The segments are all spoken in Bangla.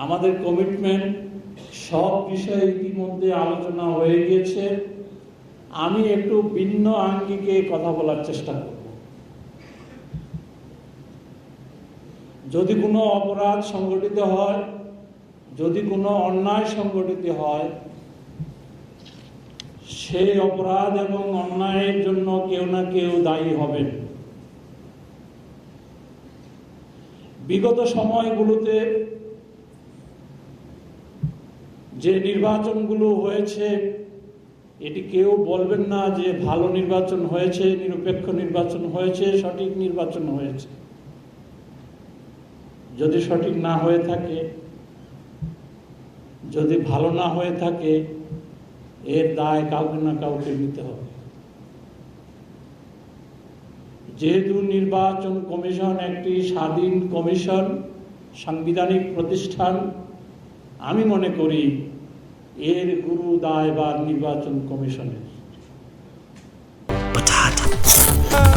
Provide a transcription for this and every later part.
আমাদের কমিটমেন্ট সব বিষয়ে ইতিমধ্যে আলোচনা হয়ে গিয়েছে। আমি একটু ভিন্ন আঙ্গিকে কথা বলার চেষ্টা করব। যদি কোনো অপরাধ সংগঠিত হয়, যদি কোনো অন্যায় সংগঠিত হয়, সেই অপরাধ এবং অন্যায়ের জন্য কেউ না কেউ দায়ী হবেন। বিগত সময়গুলোতে যে নির্বাচনগুলো হয়েছে, এটি কেউ বলবেন না যে ভালো নির্বাচন হয়েছে, নিরপেক্ষ নির্বাচন হয়েছে, সঠিক নির্বাচন হয়েছে। যদি সঠিক না হয়ে থাকে, যদি ভালো না হয়ে থাকে, এর দায় কাউকে না কাউকে নিতে হবে। যেহেতু নির্বাচন কমিশন একটি স্বাধীন কমিশন, সাংবিধানিক প্রতিষ্ঠান, আমি মনে করি এর গুরু দায়ভার নির্বাচন কমিশনের।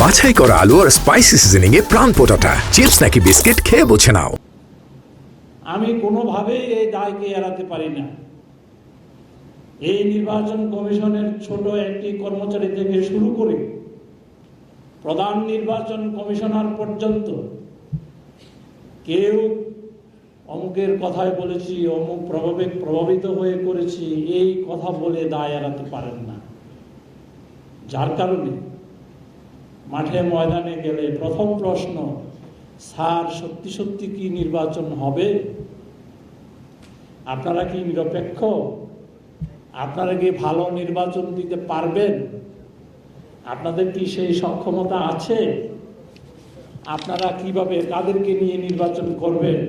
বাছাই করা আলু আর স্পাইসি সিজনিং এ প্রাণ পোটাটা চিপস নাকি বিস্কিট খেয়ে বুঝে নাও। আমি কোনোভাবেই এই দায়কে এড়াতে পারি না। এই নির্বাচন কমিশনের ছোট একটি কর্মচারী থেকে শুরু করে প্রধান নির্বাচন কমিশনার পর্যন্ত কেউ অমুকের কথায় বলেছি, অমুক প্রভাবিত হয়ে করেছি, এই কথা বলে দায় এড়াতে পারেন না। যার কারণে মাঠে ময়দানে গেলে প্রথম প্রশ্ন, স্যার সত্যি সত্যি কি নির্বাচন হবে? আপনারা কি নিরপেক্ষ? আপনারা কি ভালো নির্বাচন দিতে পারবেন? আপনাদের কি সেই সক্ষমতা আছে? আপনারা কিভাবে কাদেরকে নিয়ে নির্বাচন করবেন?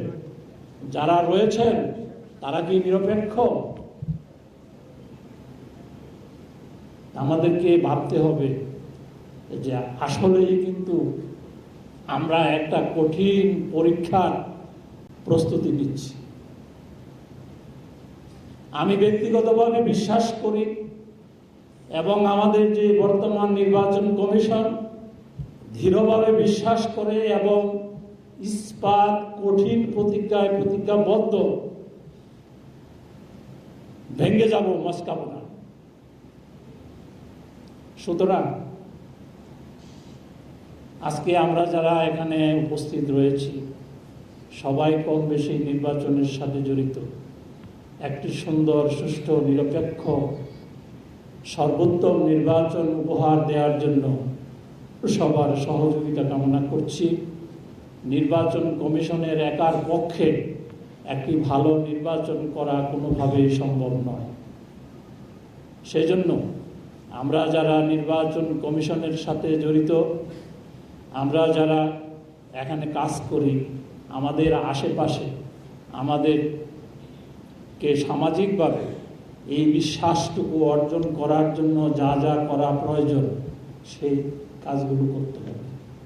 যারা রয়েছেন তারা কি নিরপেক্ষ? আমাদেরকে ভাবতে হবে যে আসলেই কিন্তু আমরা একটা কঠিন পরীক্ষার প্রস্তুতি নিচ্ছি। আমি ব্যক্তিগতভাবে বিশ্বাস করি এবং আমাদের যে বর্তমান নির্বাচন কমিশন দৃঢ়ভাবে বিশ্বাস করে এবং ইস্পাত কঠিন প্রতিজ্ঞায় প্রতিজ্ঞাবদ্ধ, ভেঙে যাব মস্কাবো না। সুতরাং আজকে আমরা যারা এখানে উপস্থিত রয়েছি সবাই কম বেশি নির্বাচনের সাথে জড়িত। একটি সুন্দর, সুষ্ঠু, নিরপেক্ষ, সর্বোত্তম নির্বাচন উপহার দেওয়ার জন্য সবার সহযোগিতা কামনা করছি। নির্বাচন কমিশনের একার পক্ষে একটি ভালো নির্বাচন করা কোনোভাবেই সম্ভব নয়। সেজন্য আমরা যারা নির্বাচন কমিশনের সাথে জড়িত, আমরা যারা এখানে কাজ করি, আমাদের আশেপাশে আমাদেরকে সামাজিকভাবে এই বিশ্বাসটুকু অর্জন করার জন্য যা যা করা প্রয়োজন সেই কাজগুলো করতে হবে।